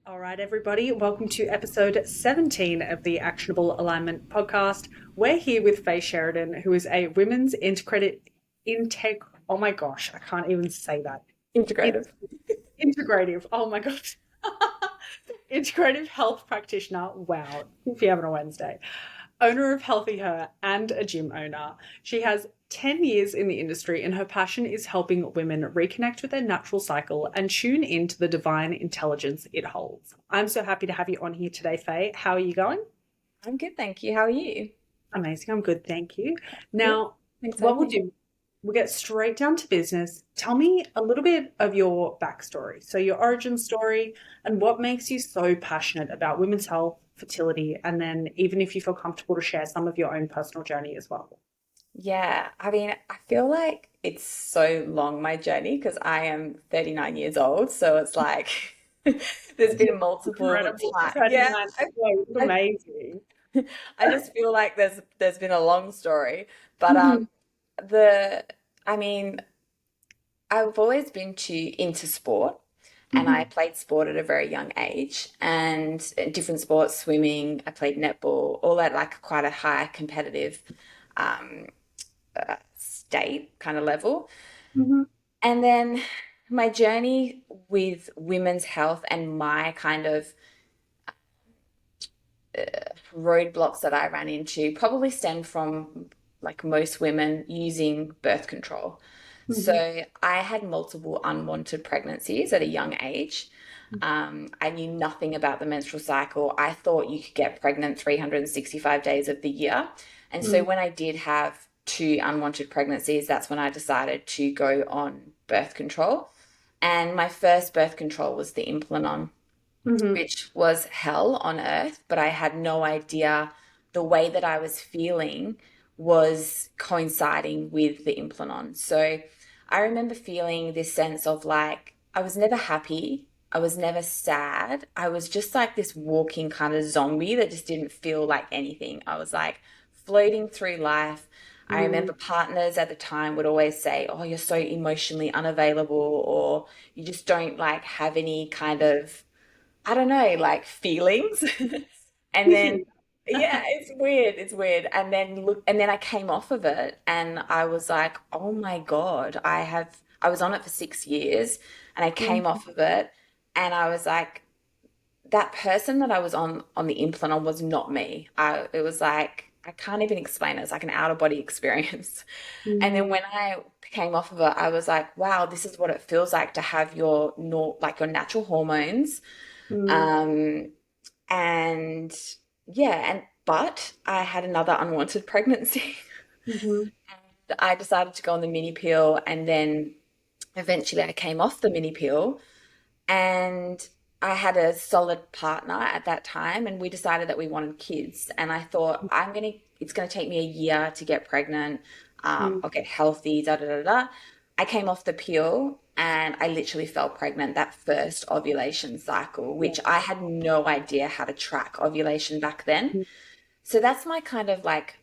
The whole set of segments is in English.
All right, everybody, welcome to episode 17 of the Actionable Alignment podcast. We're here with Faye Sheridan, who is a women's oh my gosh, I can't even say that. In- Integrative. Integrative, oh my gosh. Integrative health practitioner. Wow, if you have on a Wednesday. Owner of Healthy Her and a gym owner. She has 10 years in the industry, and her passion is helping women reconnect with their natural cycle and tune into the divine intelligence it holds. I'm so happy to have you on here today, Faye. How are you going? I'm good, thank you. How are you? Amazing. I'm good. Thank you. Good. Now, Thanks for what having we'll me. do, we'll get straight down to business. Tell me a little bit of your backstory. So, your origin story and what makes you so passionate about women's health, fertility, and then even if you feel comfortable to share some of your own personal journey as well. Yeah, I feel like it's so long, my journey, because I am 39 years old. So it's like there's been multiple Incredible. times. Yeah, 39. It's I, amazing. I just feel like there's been a long story. But Mhm. the I mean, I've always been into sport. And I Mhm. played sport at a very young age and different sports, swimming, I played netball, all at like quite a high competitive um, state kind of level. Mhm. And then my journey with women's health and my kind of roadblocks that I ran into probably stemmed from like most women using birth control. Mhm. So I had multiple unwanted pregnancies at a young age. I knew nothing about the menstrual cycle. I thought you could get pregnant 365 days of the year. And so Mhm. when I did have two unwanted pregnancies, that's when I decided to go on birth control. And my first birth control was the Implanon, Mhm. which was hell on earth, but I had no idea the way that I was feeling was coinciding with the Implanon. So I remember feeling this sense of like, I was never happy. I was never sad. I was just like this walking kind of zombie that just didn't feel like anything. I was like floating through life. I Mhm. remember partners at the time would always say, "Oh, you're so emotionally unavailable," or "You just don't like have any kind of I don't know, like feelings." And then, yeah, it's weird. It's weird. And then I came off of it and I was like, oh my God, I was on it for 6 years and I came Mhm. off of it and I was like, that person that I was on the implant was not me. It was like, I can't even explain it. It's like an out of body experience. And then Mhm. when I came off of it, I was like, wow, this is what it feels like to have your like your natural hormones Mhm. um, and yeah, but I had another unwanted pregnancy. Mhm. I decided to go on the mini pill, and then eventually I came off the mini pill, and I had a solid partner at that time, and we decided that we wanted kids. And I thought, it's gonna take me a year to get pregnant. Mhm. I'll get healthy, da da da da. I came off the pill and I literally fell pregnant that first ovulation cycle, Yeah. which I had no idea how to track ovulation back then. So that's my kind of like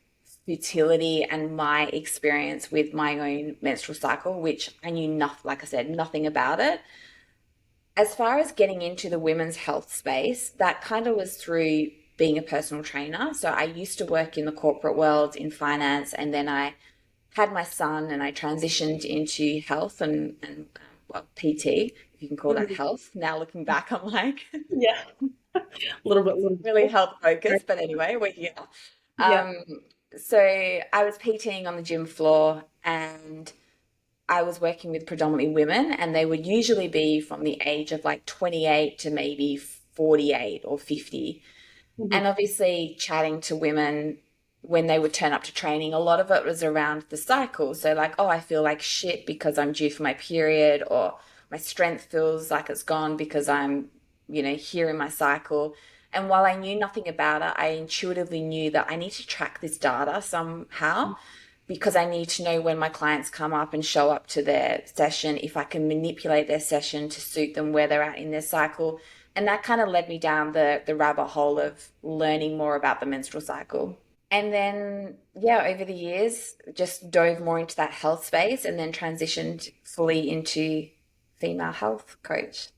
fertility and my experience with my own menstrual cycle, which I knew nothing, like I said, nothing about it. As far as getting into the women's health space, that kind of was through being a personal trainer. So I used to work in the corporate world in finance, and then I had my son and I transitioned into health and well, PT, if you can call that Mhm. health. Now looking back, I'm like, Yeah. A little really bit. health focused. But anyway, we're here. Yeah. Um, so I was PTing on the gym floor and I was working with predominantly women, and they would usually be from the age of like 28 to maybe 48 or 50. Mhm. And obviously, chatting to women when they would turn up to training, a lot of it was around the cycle. So, like, oh, I feel like shit because I'm due for my period, or my strength feels like it's gone because I'm, here in my cycle. And while I knew nothing about it, I intuitively knew that I need to track this data somehow because I need to know when my clients come up and show up to their session, if I can manipulate their session to suit them where they're at in their cycle. And that kind of led me down the rabbit hole of learning more about the menstrual cycle. And then, yeah, over the years, just dove more into that health space and then transitioned fully into female health coach.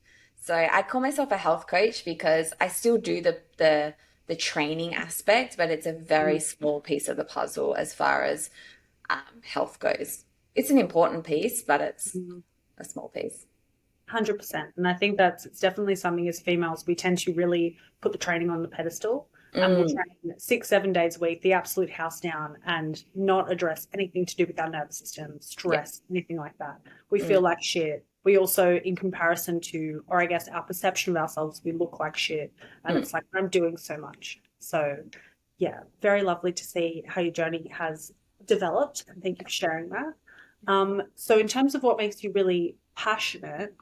So I call myself a health coach because I still do the training aspect, but it's a very small piece of the puzzle as far as health goes. It's an important piece, but it's Mm. a small piece. 100%. And I think that's it's definitely something as females we tend to really put the training on the pedestal and we'll Mm, train 6, 7 days a week, the absolute house down, and not address anything to do with our nervous system, yeah. stress, anything like that. We feel Mm, like shit. We also, in comparison to, or I guess our perception of ourselves, we look like shit. And mm. it's like, I'm doing so much. So, yeah, very lovely to see how your journey has developed. And thank you for sharing that. So, in terms of what makes you really passionate,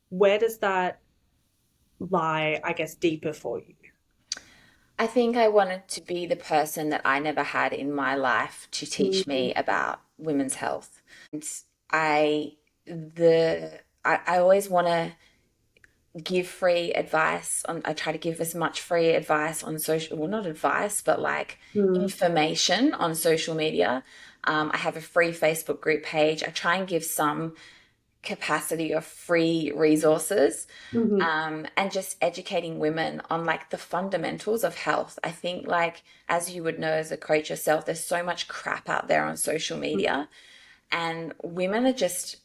where does that lie, I guess, deeper for you? I think I wanted to be the person that I never had in my life to teach Mm, me about women's health. And I the I always want to give free advice on I try to give as much free advice on social, well, not advice, but like mm, information on social media. I have a free Facebook group page. I try and give some capacity of free resources, mhm, and just educating women on like the fundamentals of health. I think, like, as you would know as a coach yourself, there's so much crap out there on social mm, media, and women are just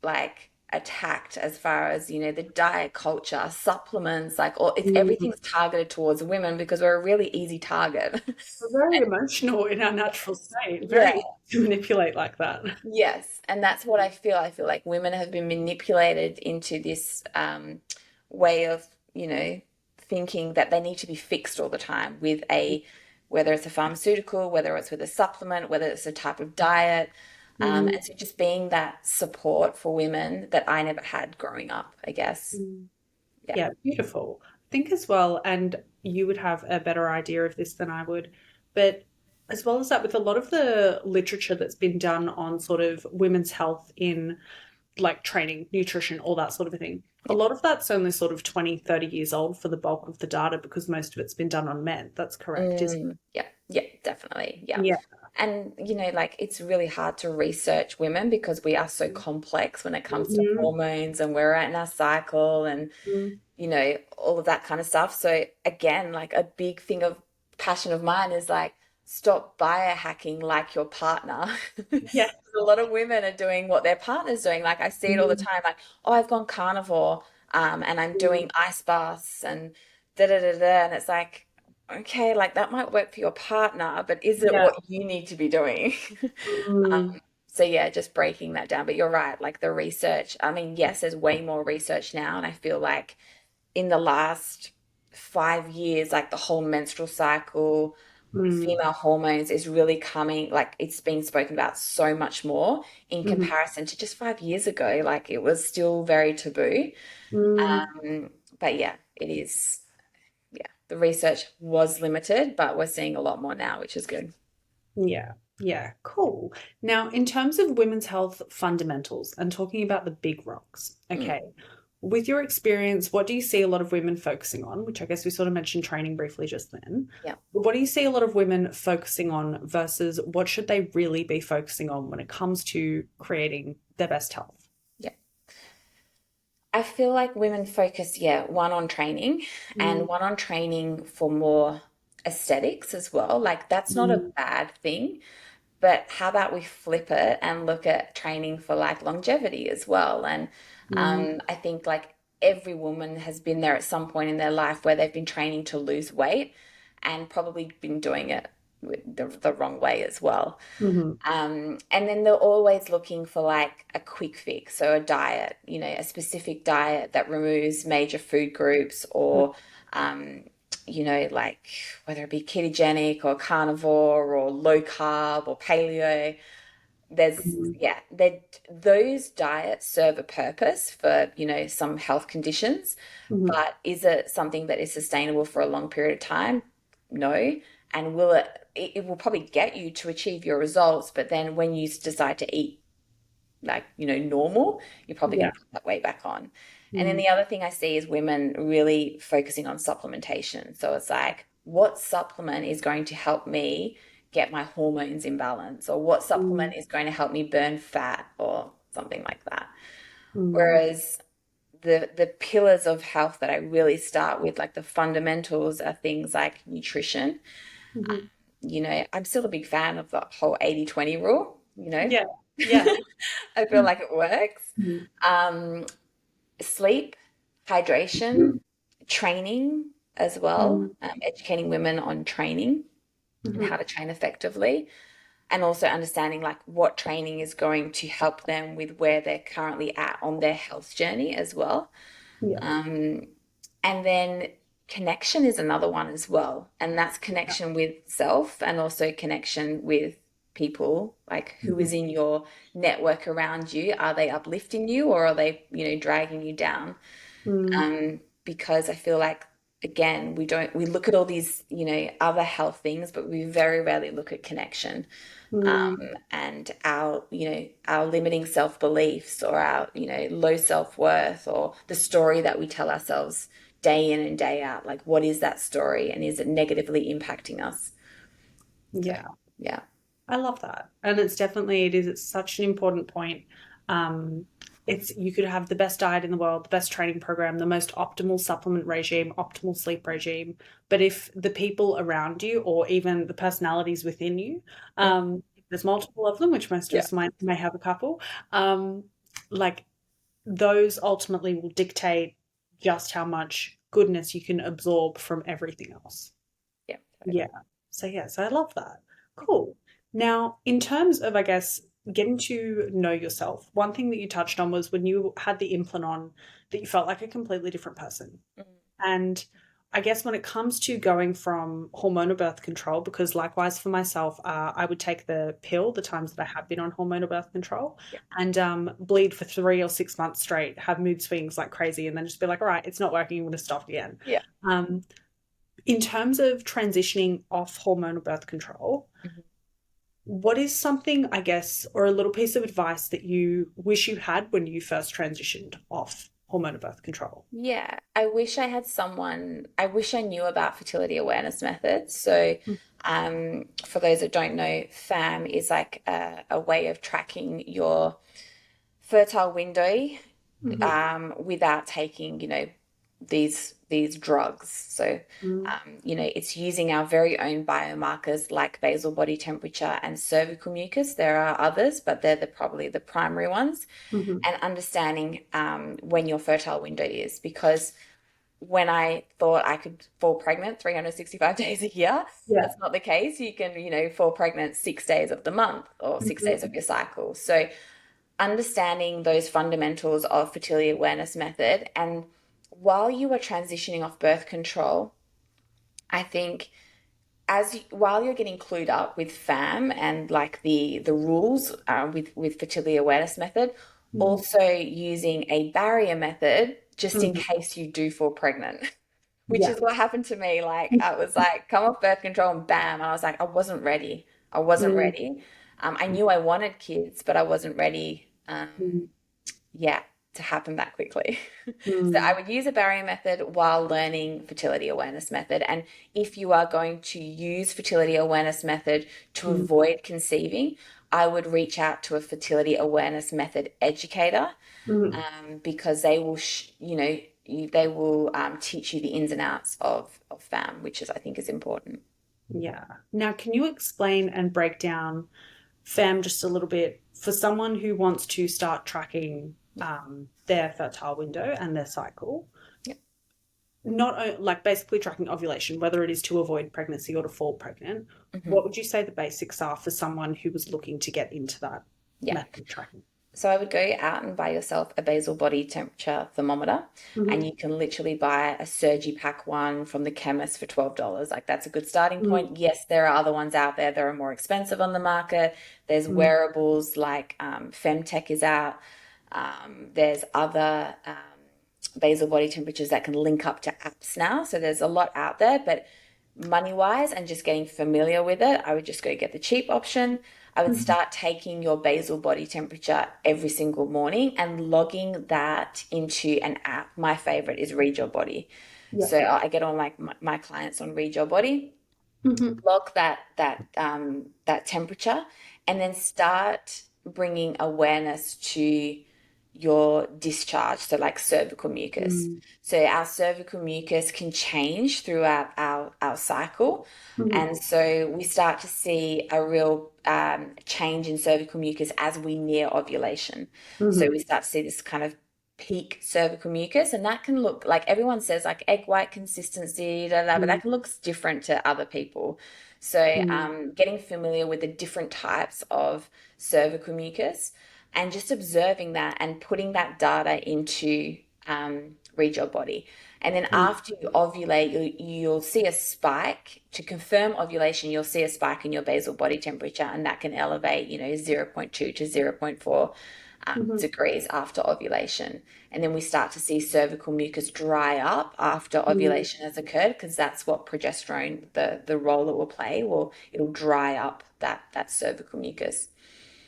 like attacked as far as, the diet culture, supplements, like all it's mm. everything's targeted towards women because we're a really easy target. We're very emotional in our natural state, Yeah. very easy to manipulate like that. Yes, and that's what I feel. I feel like women have been manipulated into this way of, thinking that they need to be fixed all the time with whether it's a pharmaceutical, whether it's with a supplement, whether it's a type of diet. Mm, And so just being that support for women that I never had growing up, I guess. mm. Yeah. Yeah, beautiful. I think as well, and you would have a better idea of this than I would, but as well as that, with a lot of the literature that's been done on sort of women's health in like training, nutrition, all that sort of a thing. A Yeah. lot of that's only sort of 20, 30 years old for the bulk of the data because most of it's been done on men. That's correct, isn't Yeah, yeah, definitely. it? Yeah. Yeah. And, like it's really hard to research women because we are so complex when it comes to Mm, hormones and we're in our cycle and, mm, all of that kind of stuff. So, again, like a big thing of passion of mine is like, stop biohacking like your partner. yeah. A lot of women are doing what their partner's doing. Like I see it all the Mm, time, like, oh, I've gone carnivore, and I'm mm, doing ice baths and da da da da. And it's like, okay, like that might work for your partner, but is it yeah. what you need to be doing? Mm, So yeah, just breaking that down. But you're right, like the research. I mean, yes, there's way more research now, and I feel like in the last 5 years, like the whole menstrual cycle, mm, female hormones is really coming, like it's being spoken about so much more in mhm, comparison to just 5 years ago. Like it was still very taboo. mm. But yeah, it is. Yeah, the research was limited, but we're seeing a lot more now, which is good. Yeah, yeah, cool. Now, in terms of women's health fundamentals and talking about the big rocks, Mm, okay, with your experience, what do you see a lot of women focusing on? Which I guess we sort of mentioned training briefly just then. yeah. But what do you see a lot of women focusing on versus what should they really be focusing on when it comes to creating their best health? Yeah. I feel like women focus, yeah, one on training and Mm, one on training for more aesthetics as well. Like that's not a mm, bad thing, but how about we flip it and look at training for like longevity as well? And mm, I think like every woman has been there at some point in their life where they've been training to lose weight and probably been doing it the wrong way as well. mhm, And then they're always looking for like a quick fix, so a diet, a specific diet that removes major food groups or, um, like whether it be ketogenic or carnivore or low carb or paleo. mhm, Yeah, those diets serve a purpose for, some health conditions, mhm. but is it something that is sustainable for a long period of time? No. And it will probably get you to achieve your results, but then when you decide to eat like, normal, you're probably going Yeah. to put that weight back on. And then Mm, the other thing I see is women really focusing on supplementation. So it's like, what supplement is going to help me get my hormones in balance? Or what mm, supplement is going to help me burn fat or something like that? mm, Whereas the pillars of health that I really start with, like the fundamentals, are things like nutrition. Mm-hmm. You know, I'm still a big fan of the whole 80/20 rule, you know. Yeah. Yeah. I feel like it works. Mm-hmm. Um, Sleep, hydration, training as well, educating women on training and Mm-hmm. how to train effectively, and also understanding like what training is going to help them with where they're currently at on their health journey as well. Yeah. Um, and then connection is another one as well. And that's connection with self and also connection with people, like who Mm-hmm. is in your network around you. Are they uplifting you or are they, you know, dragging you down? Because I feel like, again, we look at all these, you know, other health things, but we very rarely look at connection, Mm-hmm. and our, you know, our limiting self-beliefs or our, you know, low self-worth or the story that we tell ourselves day in and day out. Like, what is that story and is it negatively impacting us? So, Yeah. yeah. I love that. And it's such an important point. Um, you could have the best diet in the world, the best training program, the most optimal supplement regime, optimal sleep regime. But if the people around you or even the personalities within you, there's multiple of them, which most of Yeah. us may have a couple, um, like those ultimately will dictate just how much goodness you can absorb from everything else. Yeah. Yeah. So I love that. Cool. Now, in terms of, I guess, getting to know yourself, one thing that you touched on was when you had the implant on that you felt like a completely different person. And I guess when it comes to going from hormonal birth control, because likewise for myself, I would take the pill the times that I have been on hormonal birth control Yeah. and bleed for 3 or 6 months straight, have mood swings like crazy, and then just be like, all right, it's not working, I'm going to stop again. Yeah. Um, in terms of transitioning off hormonal birth control, Mhm. what is something, I guess, or a little piece of advice that you wish you had when you first transitioned off hormonal birth control? Yeah, I wish I knew about fertility awareness methods. So, for those that don't know, FAM is like a way of tracking your fertile window, Mm-hmm. without taking, you know, these drugs. So, Mm-hmm. you know, it's using our very own biomarkers like basal body temperature and cervical mucus. There are others, but they're probably the primary ones, Mm-hmm. and understanding when your fertile window is. Because when I thought I could fall pregnant 365 days a year, Yeah. that's not the case. You can, you know, fall pregnant 6 days of the month or 6 days Mm-hmm. of your cycle. So understanding those fundamentals of fertility awareness method, and while you are transitioning off birth control, I think while you're getting clued up with FAM and like the rules, with fertility awareness method, also using a barrier method just in Mm-hmm. case you do fall pregnant, which Yeah. is what happened to me. Like I was like, come off birth control and bam, and I was like, I wasn't ready. I wasn't Mm-hmm. ready. I knew I wanted kids, but I wasn't ready. Yeah, to happen that quickly. So I Mm-hmm. would use a barrier method while learning fertility awareness method. And if you are going to use fertility awareness method to avoid conceiving, I would reach out to a fertility awareness method educator, Mm-hmm. because they will, you know, they will teach you the ins and outs of FAM, which is I think is important. Yeah. Now, can you explain and break down FAM just a little bit for someone who wants to start tracking their fertile window and their cycle? Yeah. Not like basically tracking ovulation, whether it is to avoid pregnancy or to fall pregnant. Hmm. What would you say the basics are for someone who was looking to get into that Yeah. method of tracking? So I would go out and buy yourself a basal body temperature thermometer, and Mm-hmm. you can literally buy a Surgy Pack one from the chemist for $12. Like that's a good starting point. Yes, there are other ones out there that are more expensive on the market. There's Mm-hmm. wearables like Femtech is out. There's other basal body temperatures that can link up to apps now. So there's a lot out there, but money wise and just getting familiar with it, I would just go get the cheap option. I would Mm-hmm. start taking your basal body temperature every single morning and logging that into an app. My favorite is Read Your Body. Yeah. So I get on like my clients on Read Your Body, Mm-hmm. log that temperature, and then start bringing awareness to your discharge, so like cervical mucus. Mm. So our cervical mucus can change throughout our cycle. Mhm. And so we start to see a real change in cervical mucus as we near ovulation. So Mhm. we start to see this kind of peak cervical mucus, and that can look like everyone says like egg white consistency, da, da, but Mm. that can look different to other people. So Mm. getting familiar with the different types of cervical mucus and just observing that and putting that data into read your body. And then Mm. after you ovulate, you'll see a spike. To confirm ovulation, you'll see a spike in your basal body temperature, and that can elevate, zero point 0.2 to zero point 0.4 Mhm. degrees after ovulation. And then we start to see cervical mucus dry up after Mm. ovulation has occurred, because that's what progesterone, the role it will play, it'll dry up that cervical mucus.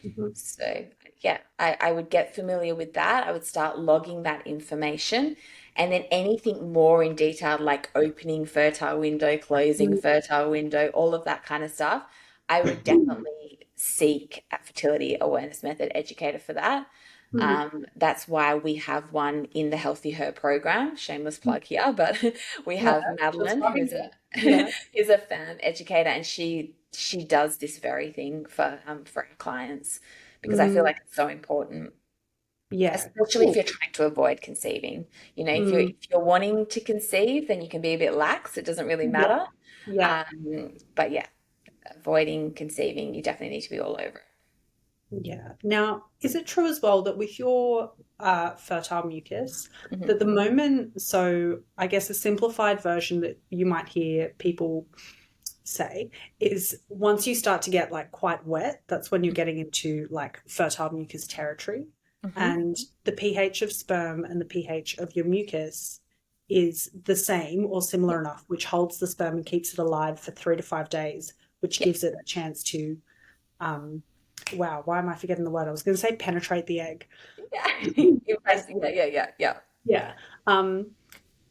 Mhm. So, yeah, I would get familiar with that. I would start logging that information. And then anything more in detail, like opening fertile window, closing Mm. fertile window, all of that kind of stuff, I would definitely seek a fertility awareness method educator for that. Mhm. That's why we have one in the Healthy Her program. Shameless plug here, but we Yeah, have just Madeline, loving who's it. a Yeah. is a fan educator, and she does this very thing for our clients, because I feel Mm. like it's so important, Yeah. especially if Cool. you're trying to avoid conceiving. If you're Mm. if you're wanting to conceive, then you can be a bit lax. It doesn't really Yeah. matter. Yeah. But yeah, avoiding conceiving, you definitely need to be all over it. Yeah. Now, is it true as well that with your fertile mucus, Mhm. that the moment, so I guess a simplified version that you might hear people say is once you start to get like quite wet, that's when you're getting into like fertile mucus territory. Mhm. And the pH of sperm and the pH of your mucus is the same or Yeah. similar enough, which holds the sperm and keeps it alive for 3 to 5 days, which Yeah. gives it a chance to, um, wow, why am I forgetting the word? I was going to say penetrate the egg. Yeah. Yeah, yeah, yeah, yeah. Yeah. Um,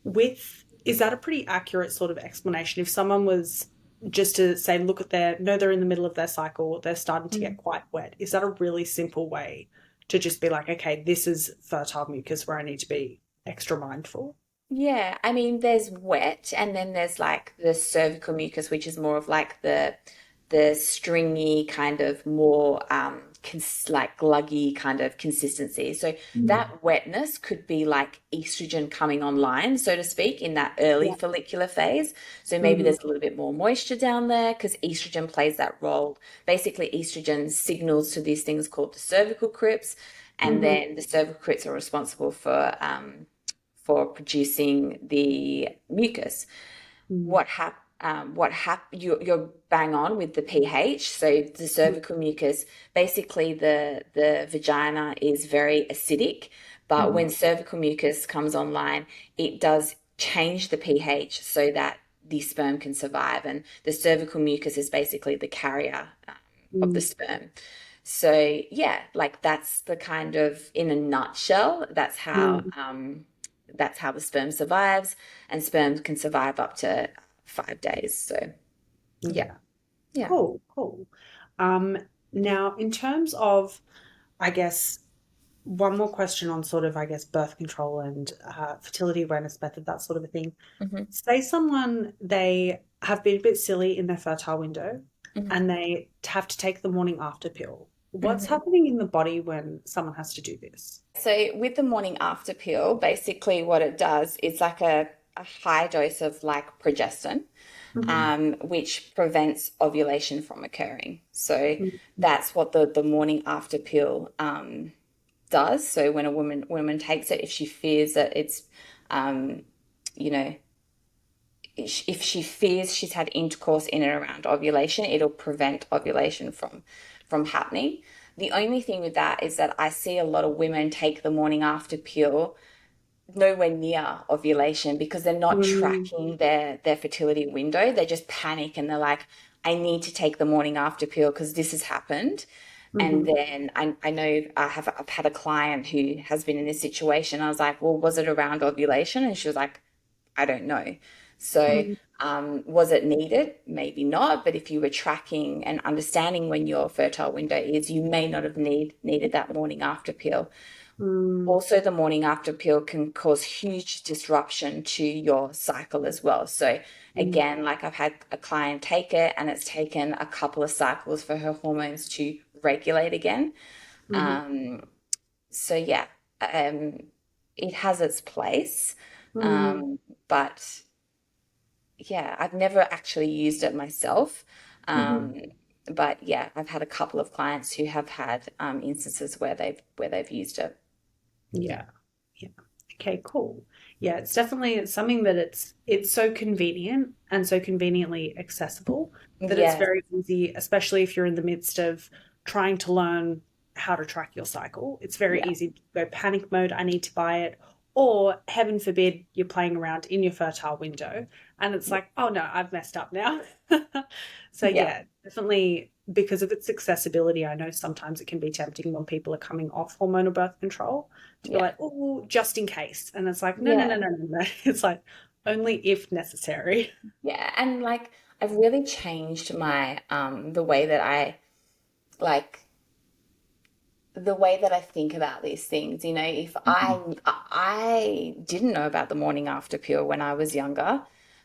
with is that a pretty accurate sort of explanation? If someone was just to say, look at their, no, they're in the middle of their cycle, they're starting to get quite wet. Is that a really simple way to just be like, okay, this is fertile mucus where I need to be extra mindful? Yeah, I mean, there's wet, and then there's like the cervical mucus, which is more of like the stringy kind of more like gluggy kind of consistency. So Mm. that wetness could be like estrogen coming online, so to speak, in that early Yeah. follicular phase. So maybe Mhm. there's a little bit more moisture down there, because estrogen plays that role. Basically, estrogen signals to these things called the cervical crypts, and Mhm. then the cervical crypts are responsible for producing the mucus. Mm. You're bang on with the pH. So the cervical mucus, basically the vagina is very acidic, but Mhm. when cervical mucus comes online, it does change the pH so that the sperm can survive. And the cervical mucus is basically the carrier of the Mm. sperm. So yeah, like that's the kind of, in a nutshell, Mm. that's how the sperm survives, and sperm can survive up to 5 days. So yeah, Yeah. yeah. Cool. Cool. Um, Now, in terms of, I guess, one more question on sort of, I guess, birth control and fertility awareness method, that sort of a thing. Hmm. Say someone, they have been a bit silly in their fertile window Hmm. and they have to take the morning after pill. What's Hmm. happening in the body when someone has to do this? So with the morning after pill, basically what it does is like a high dose of like progestin, Mhm. which prevents ovulation from occurring. So Mhm. that's what the morning after pill does. So when a woman takes it, if she fears that it's, um, you know, if she fears she's had intercourse in and around ovulation, it'll prevent ovulation from happening. The only thing with that is that I see a lot of women take the morning after pill nowhere near ovulation, because they're not Mm. tracking their fertility window. They just panic and they're like, I need to take the morning after pill because this has happened. And Mhm. then I know I've had a client who has been in this situation. I was like, well, was it around ovulation? And she was like, I don't know. So, Mm. was it needed? Maybe not. But if you were tracking and understanding when your fertile window is, you may not have needed that morning after pill. Mm, Also, the morning after pill can cause huge disruption to your cycle as well. So, mm, again, like I've had a client take it and it's taken a couple of cycles for her hormones to regulate again. mhm, Um, so, yeah, um, it has its place. mm, Um, but yeah, I've never actually used it myself. mhm. Um, but yeah, I've had a couple of clients who have had instances where they've used it. Yeah. Yeah. Okay, cool. Yeah, it's something that it's so convenient and so conveniently accessible that it's Yeah, very easy, especially if you're in the midst of trying to learn how to track your cycle. It's very yeah, easy to go panic mode, I need to buy it, or heaven forbid you're playing around in your fertile window and it's like, oh no, I've messed up now. So yeah, yeah, definitely because of its accessibility, I know sometimes it can be tempting when people are coming off hormonal birth control to be yeah, like, oh, just in case. And it's like, no, no, no, yeah, no, no, no. It's like only if necessary. yeah. And like I've really changed my the way that like the way that I think about these things. You know, if I didn't know about the morning after pill when I was younger,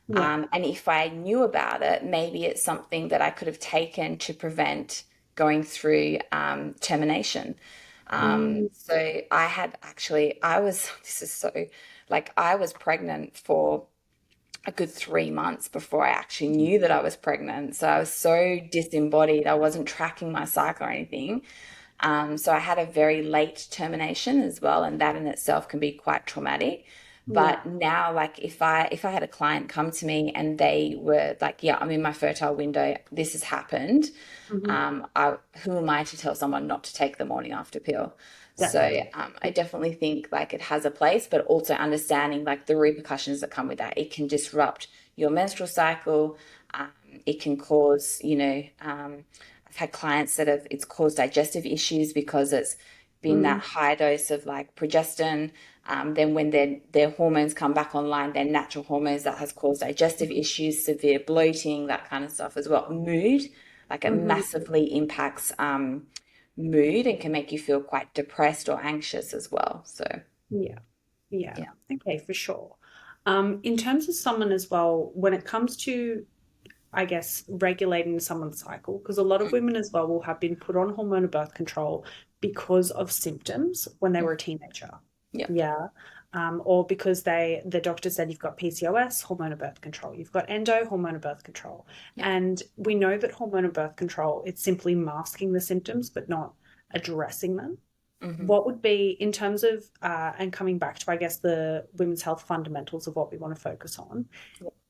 Yeah. and if I knew about it, maybe it's something that I could have taken to prevent going through termination. Mm, So I had actually, I was, this is so, like, I was pregnant for a good 3 months before I actually knew that I was pregnant. So I was so disembodied. I wasn't tracking my cycle or anything. So I had a very late termination as well, and that in itself can be quite traumatic. yeah. But now, like if I had a client come to me and they were like, "Yeah, I'm in my fertile window. This has happened," Hmm. who am I to tell someone not to take the morning after pill? So Definitely. I definitely think like it has a place, but also understanding like the repercussions that come with that. It can disrupt your menstrual cycle. Um, it can cause, I've had clients that have it's caused digestive issues because it's been that Mm, high dose of like progestin. Then when their hormones come back online, their natural hormones, that has caused digestive issues, severe bloating, that kind of stuff as well. Mood, like it hmm. massively impacts mood and can make you feel quite depressed or anxious as well. So Yeah. Yeah. yeah. Okay, for sure. In terms of someone as well, when it comes to, I guess, regulating someone's cycle, because a lot of women as well will have been put on hormonal birth control because of symptoms when they were a teenager. Yeah. Yeah. Or because the doctor said you've got PCOS, hormonal birth control. You've got endo, hormonal birth control. Yeah. And we know that hormonal birth control, it's simply masking the symptoms, but not addressing them. Hmm. What would be, in terms of, and coming back to, I guess, the women's health fundamentals of what we want to focus on,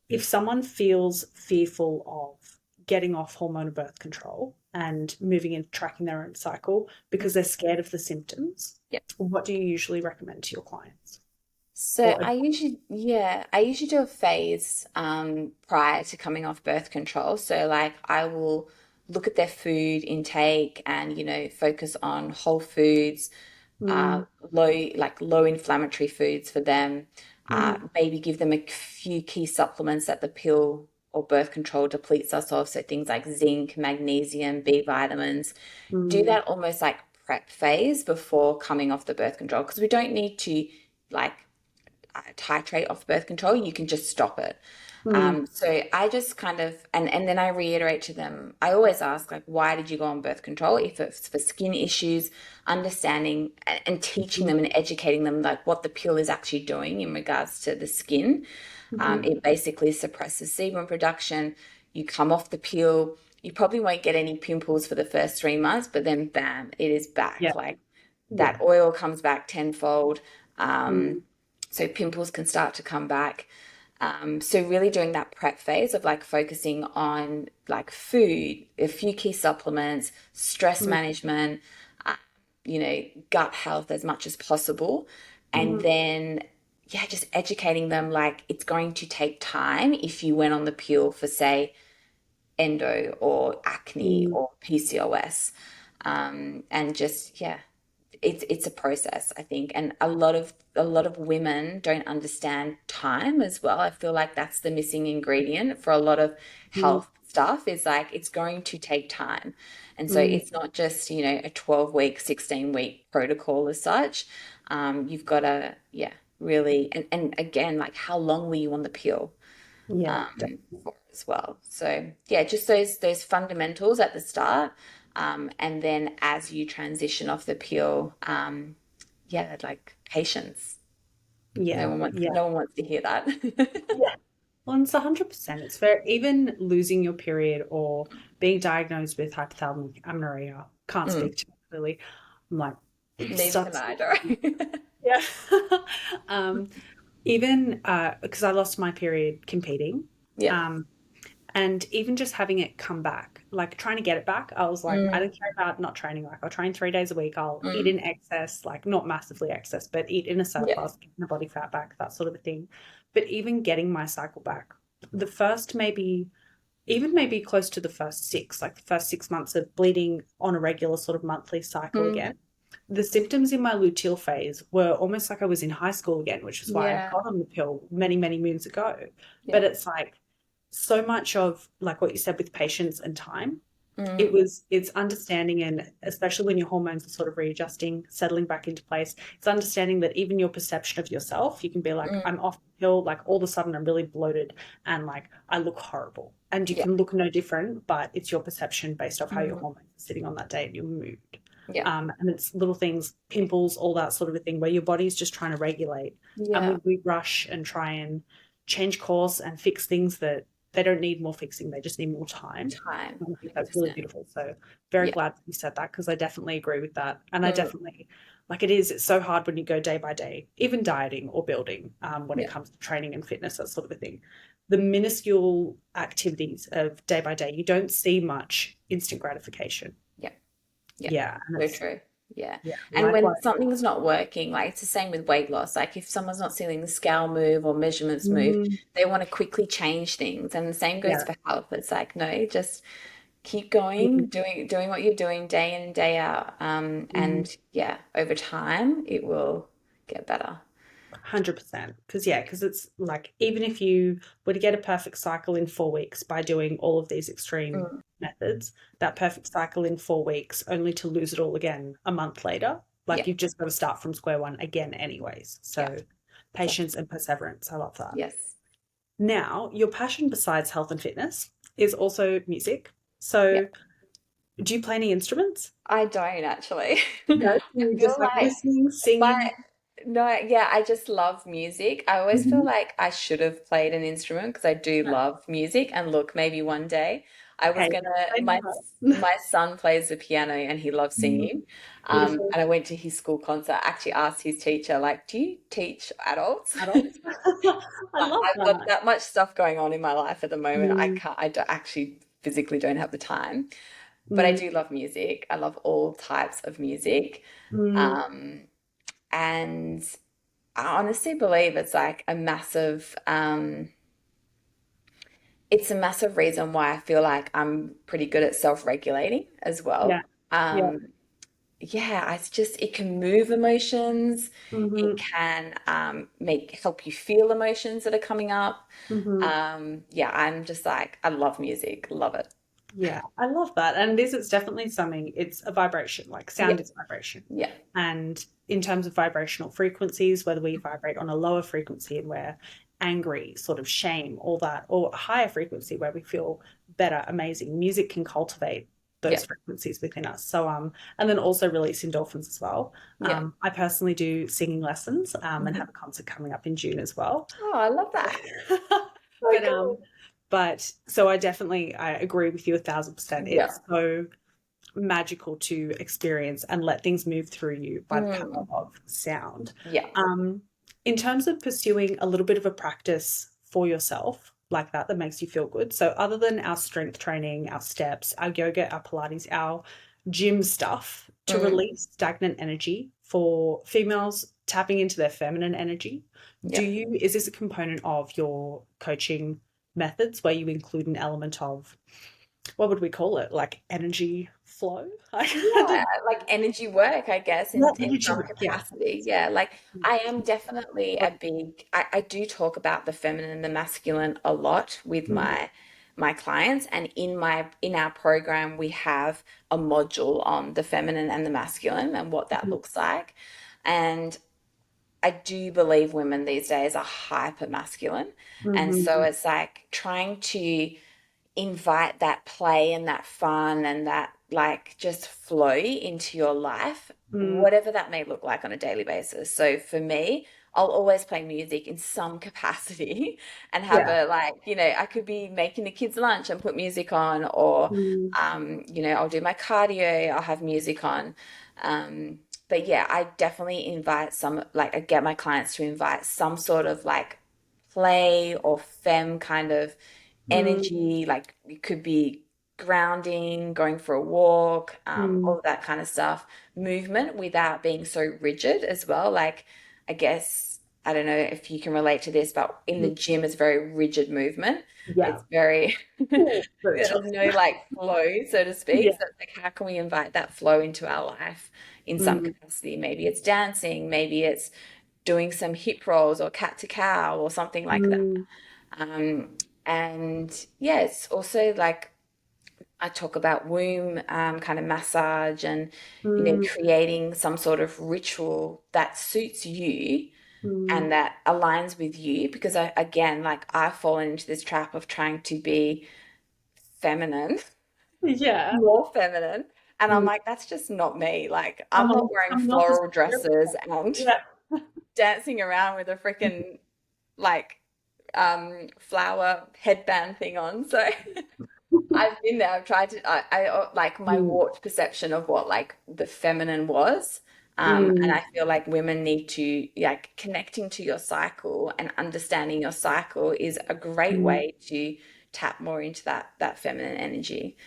if someone feels fearful of getting off hormonal birth control and moving into tracking their own cycle because they're scared of the symptoms, Yeah. what do you usually recommend to your clients? So Or I usually do a phase prior to coming off birth control. So like I will look at their food intake and focus on whole foods, uh, mm, low inflammatory foods for them. mm, Maybe give them a few key supplements that the pill or birth control depletes us of. So things like zinc, magnesium, B vitamins. Do mm, that almost like prep phase before coming off the birth control because we don't need to like titrate off birth control. You can just stop it. mm, So I just kind of, and then I reiterate to them, I always ask, like, why did you go on birth control? If it's for skin issues, understanding and teaching mm, them and educating them, like, what the pill is actually doing in regards to the skin. mm, It basically suppresses sebum production. You come off the pill, you probably won't get any pimples for the first 3 months, but then bam, it is yeah, back. Like, yeah, that oil comes back tenfold. mm, So pimples can start to come back. So really doing that prep phase of like focusing on like food, a few key supplements, stress mm, management, uh, gut health as much as possible. And mm, then, yeah, just educating them like it's going to take time if you went on the pill for, say, endo or acne mm, or PCOS. And just, yeah, it's a process, I think, and a lot of women don't understand time as well. I feel like that's the missing ingredient for a lot of mm, health stuff is like it's going to take time. And so mm, it's not just, a 12-week, 16-week protocol as such. You've got to, really, and again, like how long were you on the pill Yeah. for as well? So yeah, just those fundamentals at the start, and then as you transition off the pill, like patience. Yeah. Yeah. No one wants to hear that. Yeah. Well, it's 100%. It's fair. Even losing your period or being diagnosed with hypothalamic amenorrhea, can't Mm, speak to it clearly. I'm like, neither can sucks. I, don't. Yeah. um, even because I lost my period competing. Yeah. Um, And even just having it come back, like trying to get it back, I was like, I Mm, don't care about not training. Like, I'll train 3 days a week. I'll eat mm, in excess, like not massively excess, but eat in a yeah. surplus, get my body fat back, that sort of a thing. But even getting my cycle back, the first maybe, even maybe close to the first six, like the first 6 months of bleeding on a regular sort of monthly cycle Mm, again, the symptoms in my luteal phase were almost like I was in high school again, which is why I yeah. got on the pill many, many moons ago. Yeah. But it's like so much of like what you said with patience and time. Mm, It's understanding, and especially when your hormones are sort of readjusting, settling back into place, it's understanding that even your perception of yourself, you can be like, mm, I'm off the pill, like all of a sudden I'm really bloated and like I look horrible. And you yeah. can look no different, but it's your perception based off how your Mm, hormones are sitting on that day and your mood. yeah. And it's little things, pimples, all that sort of a thing, where your body's just trying to regulate. And Yeah. we rush and try and change course and fix things that they don't need more fixing, they just need more time. Time. And I think that's really 100%. beautiful. So very Yeah. glad that you said that, because I definitely agree with that. And I Mm, definitely, like, it's so hard when you go day by day, even dieting or building, when it yeah. comes to training and fitness, that sort of a thing. The minuscule activities of day by day, you don't see much instant gratification. Yeah. Yeah. Yeah. And So it's, true. Yeah. yeah, And when likewise. something's not working, like it's the same with weight loss. Like if someone's not seeing the scale move or measurements move, Mm, they want to quickly change things. And the same goes yeah. for health. It's like, no, just keep going, doing what you're doing day in and day out. Mm. And yeah, over time it will get better. 100%. Because, yeah, because it's like, even if you were to get a perfect cycle in 4 weeks by doing all of these extreme Mm, methods, that perfect cycle in 4 weeks, only to lose it all again a month later, like yeah. you've just got to start from square one again, anyways. Yeah. So, Exactly. patience and perseverance. I love that. Yes. Now, your passion besides health and fitness is also music. Yeah. So, do you play any instruments? I don't actually. No, I you just feel like like listening, my singing. no, yeah, I just love music. I always feel Mhm. like I should have played an instrument because I do love music. And look, maybe one day I was Hey, gonna I know. my son plays the piano and he loves singing. Beautiful. And I went to his school concert. I actually asked his teacher, like, do you teach adults? Adults. I love I've got that. that much stuff going on in my life at the moment. Mm, I don't, actually physically don't have the time. But I mm, do love music. I love all types of music. mm. Um, and I honestly believe it's a massive reason why I feel like I'm pretty good at self-regulating as Yeah. well. Yeah. Um, yeah, it's just it can move emotions. It Hmm. can help you feel emotions that are coming up. Hmm. Yeah, I'm just like I love music, love it. Yeah. I love that. And this is definitely something, it's a vibration, like Yeah, sound is vibration. yeah, And in terms of vibrational frequencies, whether we vibrate on a lower frequency and we're angry, sort of shame, all that, or a higher frequency where we feel better, amazing, music can cultivate yeah, those frequencies within us. So, and then also release endorphins as well. yeah. I personally do singing lessons, and Mhm. have a concert coming up in June as well. Oh, I love that. So but cool. but so I agree with you 1,000%. Yeah. It's so magical to experience and let things move through you by the power Mm, of sound. yeah. Um, in terms of pursuing a little bit of a practice for yourself like that makes you feel good. So other than our strength training, our steps, our yoga, our Pilates, our gym stuff, to Mm, release stagnant energy for females tapping into their feminine energy, yeah. is this a component of your coaching methods where you include an element of, what would we call it? Like energy flow? Like, I Yeah, don't like energy work, I guess, know. in Energy some work, yeah. capacity. Yeah, like I am definitely I do talk about the feminine and the masculine a lot with Mhm. my clients, and in our program we have a module on the feminine and the masculine and what that looks like. And I do believe women these days are hyper masculine. And so Mm-hmm. it's like trying to invite that play and that fun and that like just flow into your life, Mm, whatever that may look like on a daily basis. So for me, I'll always play music in some capacity and have yeah. a like, I could be making the kids lunch and put music on, or Mm, I'll do my cardio, I'll have music on. But yeah, I definitely invite I get my clients to invite some sort of like play or fem kind of mm, energy, like it could be grounding, going for a walk, mm, all that kind of stuff, movement without being so rigid as well. Like, I guess, I don't know if you can relate to this, but in the mm. gym, it's very rigid movement. Yeah. It's very, Cool. Very there's tough. no like flow, so to speak. Yeah. So it's like, how can we invite that flow into our life in some Mm, capacity? Maybe it's dancing, maybe it's doing some hip rolls or cat to cow or something like that. mm, And yeah, it's also like I talk about womb kind of massage and, mm, creating some sort of ritual that suits you mm. and that aligns with you. Because again, like I've fallen into this trap of trying to be feminine, Yeah. more feminine. And I'm Mm. like, that's just not me. Like, I'm Someone, not wearing someone else's floral dresses and yeah. dancing around with a freaking like flower headband thing on. So I've been there. I've tried to. Like my Mm, warped perception of what like the feminine was. And mm, I feel like women need to like connecting to your cycle and understanding your cycle is a great mm. way to tap more into that feminine energy.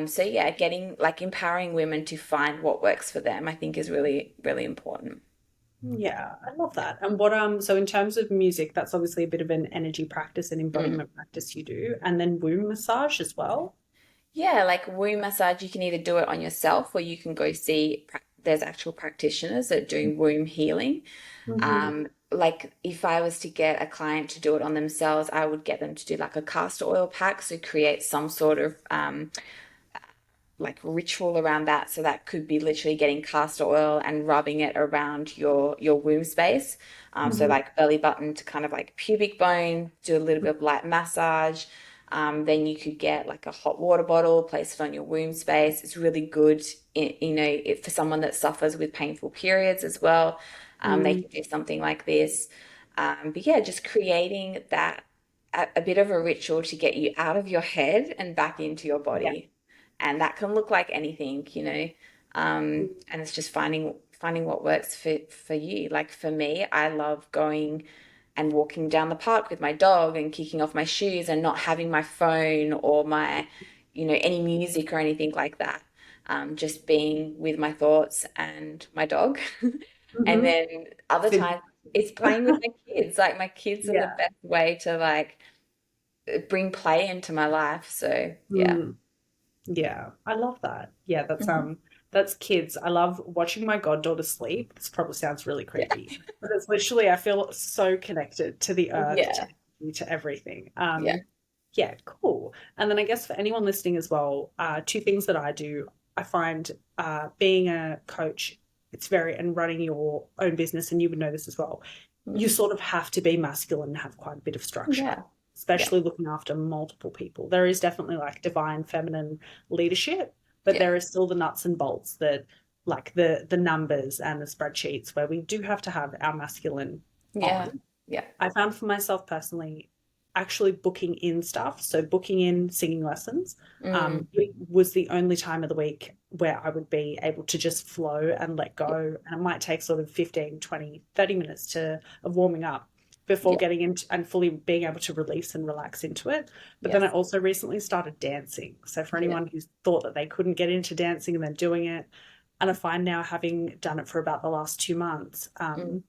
So yeah, getting like empowering women to find what works for them, I think is really, really important. Yeah, I love that. And what so in terms of music, that's obviously a bit of an energy practice and Mm. embodiment practice you do, and then womb massage as well. Yeah, like womb massage, you can either do it on yourself or you can go see, there's actual practitioners that are doing womb healing. Mm-hmm. Like if I was to get a client to do it on themselves, I would get them to do like a castor oil pack, so create some sort of like ritual around that. So that could be literally getting castor oil and rubbing it around your womb space. So Mm-hmm. like belly button to kind of like pubic bone, do a little bit of light massage. Then you could get like a hot water bottle, place it on your womb space. It's really good, for someone that suffers with painful periods as well. They Mm, can do something like this. But yeah, just creating that a bit of a ritual to get you out of your head and back into your yeah. body, and that can look like anything. And it's just finding what works for you. Like for me, I love going and walking down the park with my dog and kicking off my shoes and not having my phone or my any music or anything like that. Just being with my thoughts and my dog. And Mm-hmm. then other Simple. times it's playing with my kids. Like my kids are the Yeah. best way to like bring play into my life. So yeah. Mm. Yeah, I love that. Yeah, Mhm. that's kids. I love watching my goddaughter sleep. This probably sounds really Yeah. creepy, but it's literally I feel so connected to the earth, Yeah. to everything. Yeah. Yeah, cool. And then I guess for anyone listening as well, two things that I do. I find being a coach, it's very and running your own business, and you would know this as well. You Mm. sort of have to be masculine and have quite a bit of structure, Yeah. Yeah. especially looking after multiple people. There is definitely like divine feminine leadership, but Yeah. there is still the nuts and bolts that like the numbers and the spreadsheets where we do have to have our masculine Yeah. on. Yeah. I found for myself personally, actually booking in stuff, so booking in singing lessons, Mm. it was the only time of the week where I would be able to just flow and let Yeah. go. And it might take sort of 15, 20, 30 minutes of warming up before Yeah. getting into and fully being able to release and relax into it. But then I Yes. also recently started dancing. So for Yeah. anyone who's thought that they couldn't get into dancing and then doing it, and I find now having done it for about the last 2 months, Mm.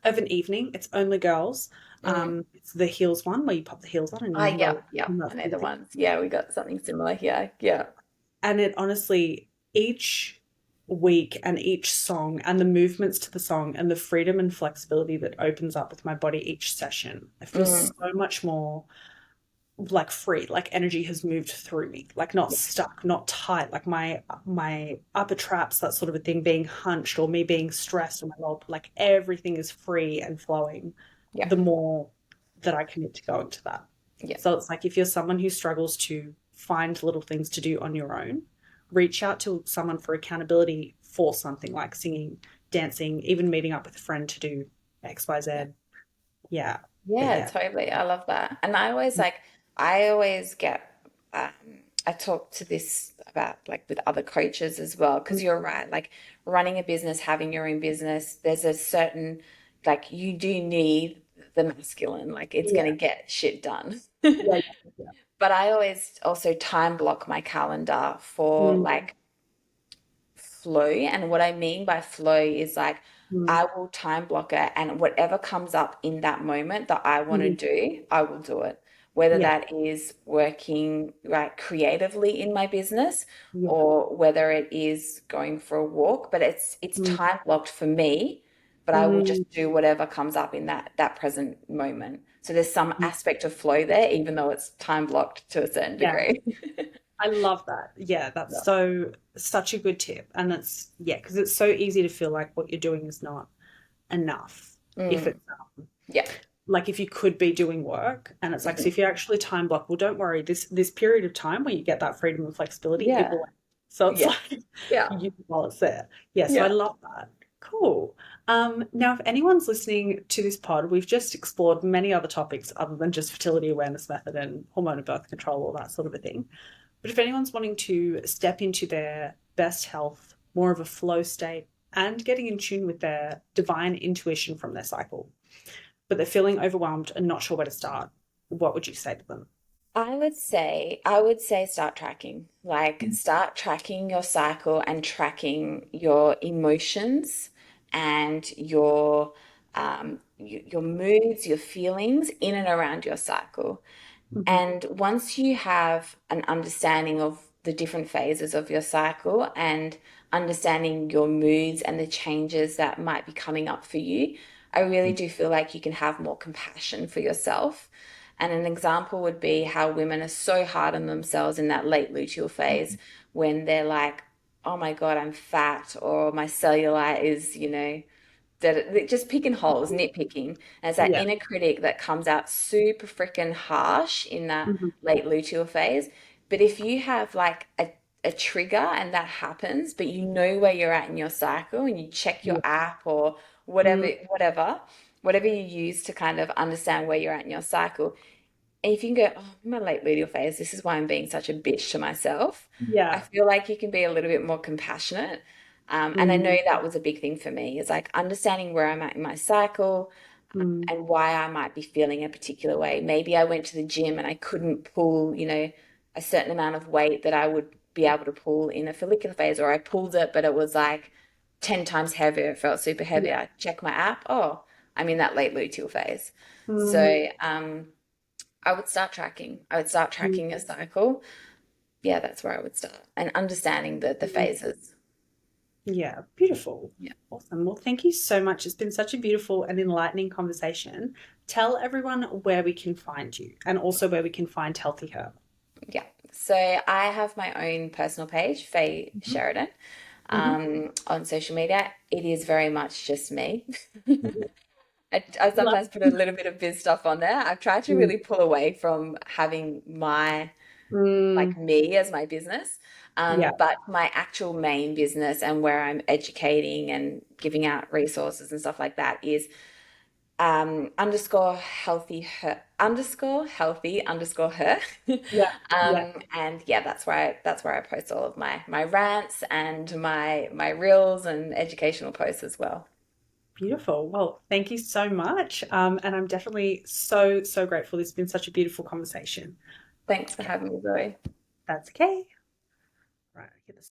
of an evening. It's only girls. Mm. It's the heels one where you pop the heels on and Ah, you yeah. roll Yeah. I nuts know the music. ones. Yeah, we got something similar here. Yeah. And it honestly, each week and each song and the movements to the song and the freedom and flexibility that opens up with my body each session, I feel Mm. so much more like free, like energy has moved through me, like not Yeah. stuck, not tight, like my upper traps, that sort of a thing, being hunched or me being stressed or my lower, like everything is free and flowing Yeah. the more that I commit to going to that. Yeah. So it's like if you're someone who struggles to find little things to do on your own, reach out to someone for accountability for something like singing, dancing, even meeting up with a friend to do XYZ. Yeah. But Yeah, yeah. totally. I love that. And I always get, um, I talk to this about like with other coaches as well, because you're right. Like running a business, having your own business, there's a certain, like, you do need the masculine, like, it's going Yeah. to get shit done. Yeah. Yeah. But I always also time block my calendar for Mm, like flow. And what I mean by flow is like mm, I will time block it, and whatever comes up in that moment that I want to mm. do, I will do it. Whether Yeah. that is working like creatively in my business Yeah. or whether it is going for a walk, but it's Mm, time blocked for me, but I will mm, just do whatever comes up in that present moment. So there's some mm. aspect of flow there, even though it's time blocked to a certain Yeah. degree. I love that. Yeah, that's Yeah. such a good tip. And it's, yeah, because it's so easy to feel like what you're doing is not enough. If Mm, it's yeah. like if you could be doing work and it's like, so Mhm. if you actually time block, well, don't worry, this period of time where you get that freedom and flexibility, it Yeah. will end. So it's Yeah. like Yeah. you while it's there. Yeah, so I Yeah. love that. Cool. Now if anyone's listening to this pod, we've just explored many other topics other than just fertility awareness method and hormone and birth control, all that sort of a thing. But if anyone's wanting to step into their best health, more of a flow state, and getting in tune with their divine intuition from their cycle, but they're feeling overwhelmed and not sure where to start, what would you say to them? I would say start tracking. Like start tracking your cycle and tracking your emotions and your moods, your feelings in and around your cycle. Mm-hmm. And once you have an understanding of the different phases of your cycle and understanding your moods and the changes that might be coming up for you, I really do feel like you can have more compassion for yourself. And an example would be how women are so hard on themselves in that late luteal phase when they're like, oh my God, I'm fat, or my cellulite is, that just picking holes, nitpicking. And it's that Yeah. inner critic that comes out super freaking harsh in that Mm-hmm. late luteal phase. But if you have like a trigger and that happens, but you know where you're at in your cycle and you check your Yeah. app or whatever, Mm, whatever you use to kind of understand where you're at in your cycle, and if you can go, oh, my late luteal phase, this is why I'm being such a bitch to myself. I yeah. feel like you can be a little bit more compassionate. And I know Mm, that was a big thing for me, is like understanding where I'm at in my cycle, mm, and why I might be feeling a particular way. Maybe I went to the gym and I couldn't pull, a certain amount of weight that I would be able to pull in a follicular phase, or I pulled it, but it was like 10 times heavier. It felt super heavy. yeah. I check my app. Oh, I'm in that late luteal phase. Mm, So, I would start tracking. I would start mm, tracking a cycle. Yeah, that's where I would start. And understanding the mm. phases. Yeah. Beautiful. Yeah. Awesome. Well, thank you so much. It's been such a beautiful and enlightening conversation. Tell everyone where we can find you and also where we can find Healthy Her. Yeah. So I have my own personal page, Faye Mm-hmm. Sheridan, Mm-hmm. on social media. It is very much just me. Mm-hmm. I Love. sometimes put a little bit of biz stuff on there. I've tried to Mm, really pull away from having my mm, like me as my business. yeah. But my actual main business and where I'm educating and giving out resources and stuff like that is underscore healthy her underscore healthy underscore her. Yeah. Yeah. And yeah, that's where I post all of my rants and my reels and educational posts as well. Beautiful. Well, thank you so much. And I'm definitely so grateful. This has been such a beautiful conversation. Thanks for having me, Zoe. That's okay. Right.